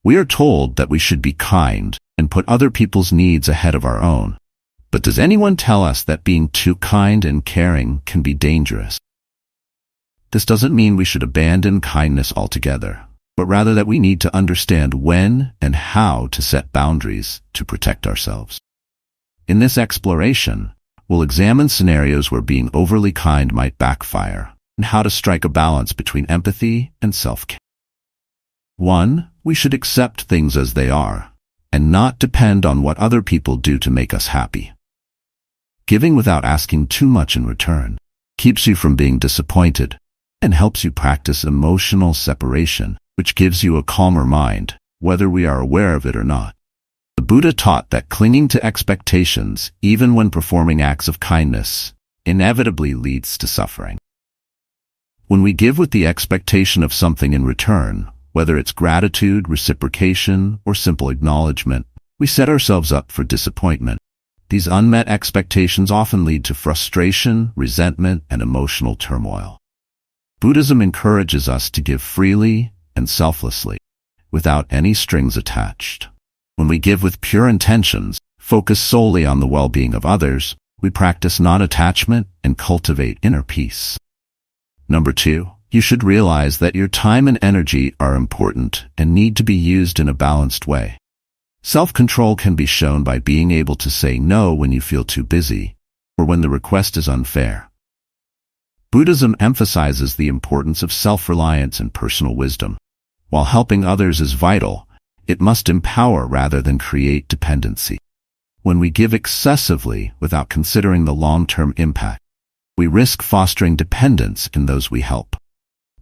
We are told that we should be kind and put other people's needs ahead of our own. But does anyone tell us that being too kind and caring can be dangerous? This doesn't mean we should abandon kindness altogether, but rather that we need to understand when and how to set boundaries to protect ourselves. In this exploration, we'll examine scenarios where being overly kind might backfire and how to strike a balance between empathy and self-care. 1. We should accept things as they are and not depend on what other people do to make us happy. Giving without asking too much in return keeps you from being disappointed and helps you practice emotional separation, which gives you a calmer mind, whether we are aware of it or not. The Buddha taught that clinging to expectations, even when performing acts of kindness, inevitably leads to suffering. When we give with the expectation of something in return, whether it's gratitude, reciprocation, or simple acknowledgement, we set ourselves up for disappointment. These unmet expectations often lead to frustration, resentment, and emotional turmoil. Buddhism encourages us to give freely and selflessly, without any strings attached. When we give with pure intentions, focus solely on the well-being of others, we practice non-attachment and cultivate inner peace. Number 2, you should realize that your time and energy are important and need to be used in a balanced way. Self-control can be shown by being able to say no when you feel too busy or when the request is unfair. Buddhism emphasizes the importance of self-reliance and personal wisdom. While helping others is vital, it must empower rather than create dependency. When we give excessively without considering the long-term impact, we risk fostering dependence in those we help.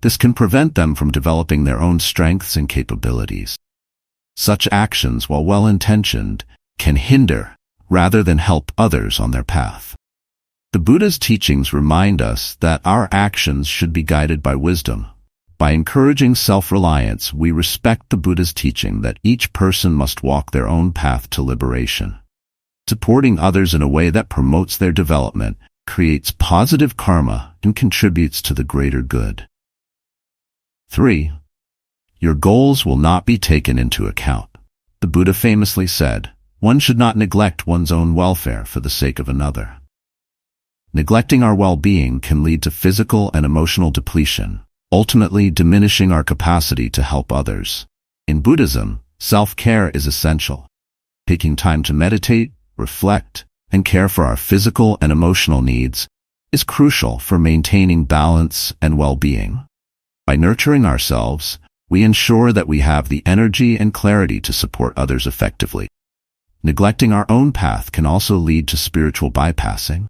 This can prevent them from developing their own strengths and capabilities. Such actions, while well-intentioned, can hinder rather than help others on their path. The Buddha's teachings remind us that our actions should be guided by wisdom. By encouraging self-reliance, we respect the Buddha's teaching that each person must walk their own path to liberation. Supporting others in a way that promotes their development creates positive karma and contributes to the greater good. 3. Your goals will not be taken into account. The Buddha famously said, "One should not neglect one's own welfare for the sake of another." Neglecting our well-being can lead to physical and emotional depletion, ultimately diminishing our capacity to help others. In Buddhism, self-care is essential. Taking time to meditate, reflect, and care for our physical and emotional needs is crucial for maintaining balance and well-being. By nurturing ourselves, we ensure that we have the energy and clarity to support others effectively. Neglecting our own path can also lead to spiritual bypassing,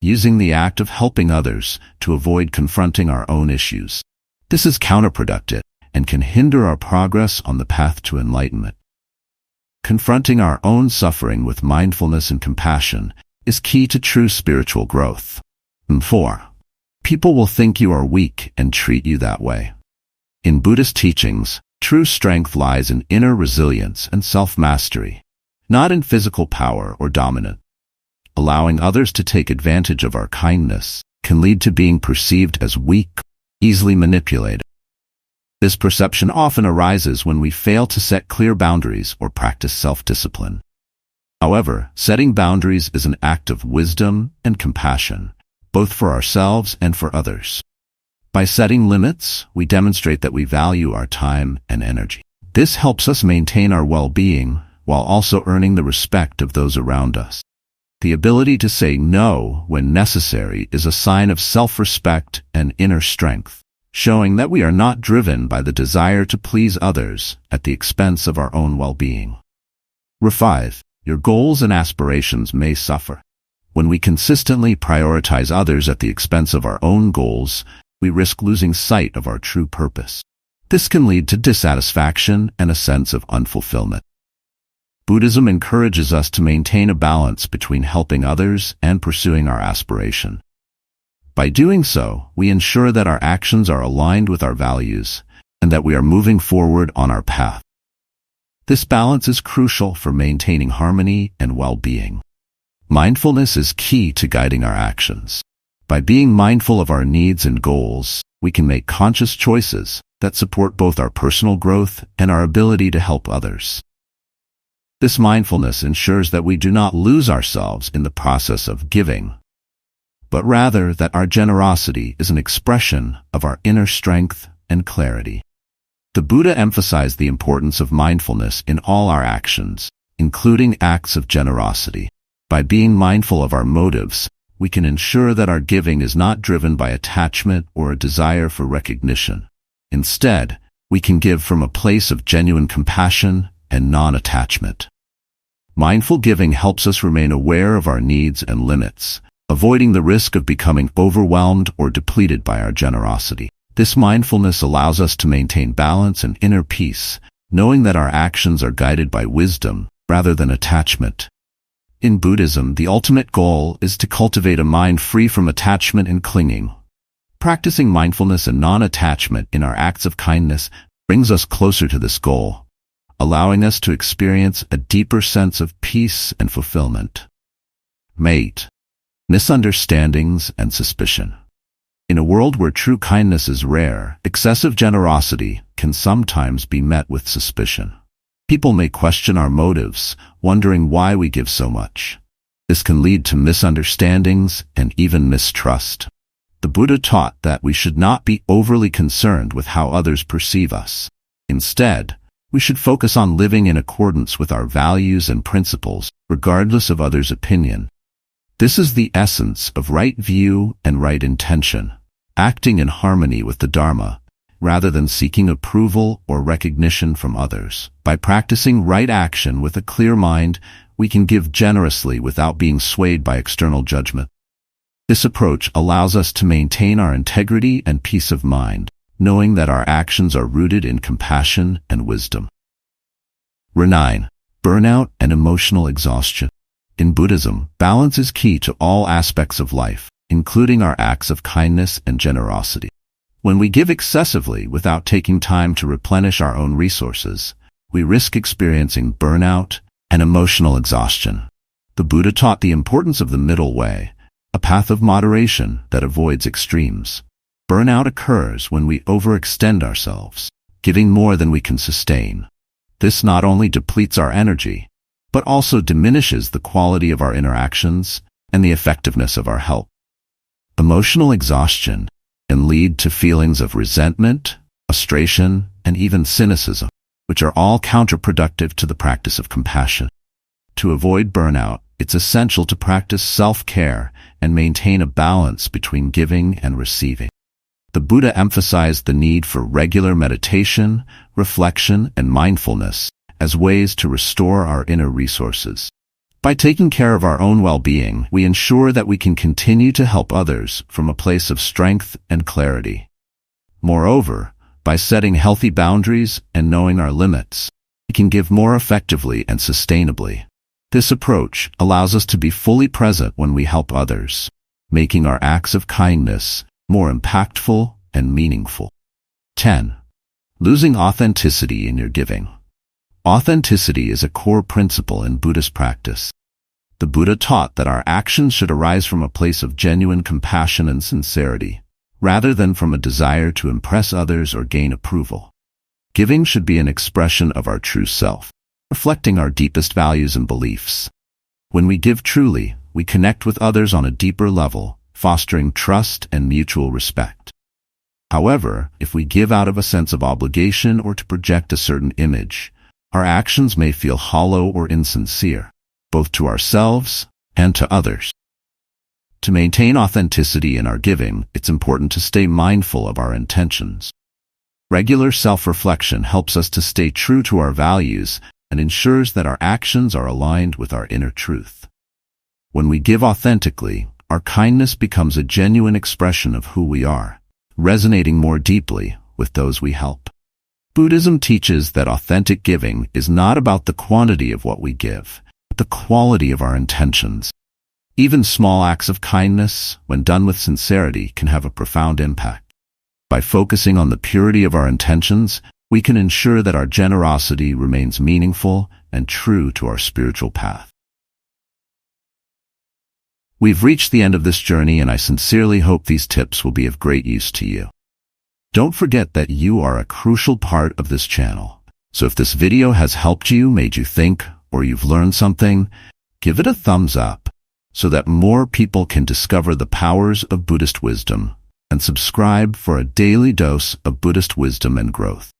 using the act of helping others to avoid confronting our own issues. This is counterproductive and can hinder our progress on the path to enlightenment. Confronting our own suffering with mindfulness and compassion is key to true spiritual growth. 4. People will think you are weak and treat you that way. In Buddhist teachings, true strength lies in inner resilience and self-mastery, not in physical power or dominance. Allowing others to take advantage of our kindness can lead to being perceived as weak, easily manipulated. This perception often arises when we fail to set clear boundaries or practice self-discipline. However, setting boundaries is an act of wisdom and compassion, both for ourselves and for others. By setting limits, we demonstrate that we value our time and energy. This helps us maintain our well-being while also earning the respect of those around us. The ability to say no when necessary is a sign of self-respect and inner strength, showing that we are not driven by the desire to please others at the expense of our own well-being. 5. Your goals and aspirations may suffer. When we consistently prioritize others at the expense of our own goals, we risk losing sight of our true purpose. This can lead to dissatisfaction and a sense of unfulfillment. Buddhism encourages us to maintain a balance between helping others and pursuing our aspiration. By doing so, we ensure that our actions are aligned with our values and that we are moving forward on our path. This balance is crucial for maintaining harmony and well-being. Mindfulness is key to guiding our actions. By being mindful of our needs and goals, we can make conscious choices that support both our personal growth and our ability to help others. This mindfulness ensures that we do not lose ourselves in the process of giving, but rather that our generosity is an expression of our inner strength and clarity. The Buddha emphasized the importance of mindfulness in all our actions, including acts of generosity. By being mindful of our motives, we can ensure that our giving is not driven by attachment or a desire for recognition. Instead, we can give from a place of genuine compassion and non-attachment. Mindful giving helps us remain aware of our needs and limits, avoiding the risk of becoming overwhelmed or depleted by our generosity. This mindfulness allows us to maintain balance and inner peace, knowing that our actions are guided by wisdom rather than attachment. In Buddhism, the ultimate goal is to cultivate a mind free from attachment and clinging. Practicing mindfulness and non-attachment in our acts of kindness brings us closer to this goal, allowing us to experience a deeper sense of peace and fulfillment. Mate. Misunderstandings and suspicion. In a world where true kindness is rare, excessive generosity can sometimes be met with suspicion. People may question our motives, wondering why we give so much. This can lead to misunderstandings and even mistrust. The Buddha taught that we should not be overly concerned with how others perceive us. Instead, we should focus on living in accordance with our values and principles, regardless of others' opinion. This is the essence of right view and right intention, acting in harmony with the Dharma, rather than seeking approval or recognition from others. By practicing right action with a clear mind, we can give generously without being swayed by external judgment. This approach allows us to maintain our integrity and peace of mind, knowing that our actions are rooted in compassion and wisdom. 9. Burnout and emotional exhaustion. In Buddhism, balance is key to all aspects of life, including our acts of kindness and generosity. When we give excessively without taking time to replenish our own resources, we risk experiencing burnout and emotional exhaustion. The Buddha taught the importance of the middle way, a path of moderation that avoids extremes. Burnout occurs when we overextend ourselves, giving more than we can sustain. This not only depletes our energy, but also diminishes the quality of our interactions and the effectiveness of our help. Emotional exhaustion can lead to feelings of resentment, frustration, and even cynicism, which are all counterproductive to the practice of compassion. To avoid burnout, it's essential to practice self-care and maintain a balance between giving and receiving. The Buddha emphasized the need for regular meditation, reflection, and mindfulness as ways to restore our inner resources. By taking care of our own well-being, we ensure that we can continue to help others from a place of strength and clarity. Moreover, by setting healthy boundaries and knowing our limits, we can give more effectively and sustainably. This approach allows us to be fully present when we help others, making our acts of kindness more impactful and meaningful. 10. Losing authenticity in your giving. Authenticity is a core principle in Buddhist practice. The Buddha taught that our actions should arise from a place of genuine compassion and sincerity, rather than from a desire to impress others or gain approval. Giving should be an expression of our true self, reflecting our deepest values and beliefs. When we give truly, we connect with others on a deeper level, fostering trust and mutual respect. However, if we give out of a sense of obligation or to project a certain image, our actions may feel hollow or insincere, both to ourselves and to others. To maintain authenticity in our giving, it's important to stay mindful of our intentions. Regular self-reflection helps us to stay true to our values and ensures that our actions are aligned with our inner truth. When we give authentically, our kindness becomes a genuine expression of who we are, resonating more deeply with those we help. Buddhism teaches that authentic giving is not about the quantity of what we give, but the quality of our intentions. Even small acts of kindness, when done with sincerity, can have a profound impact. By focusing on the purity of our intentions, we can ensure that our generosity remains meaningful and true to our spiritual path. We've reached the end of this journey, and I sincerely hope these tips will be of great use to you. Don't forget that you are a crucial part of this channel. So if this video has helped you, made you think, or you've learned something, give it a thumbs up so that more people can discover the powers of Buddhist wisdom, and subscribe for a daily dose of Buddhist wisdom and growth.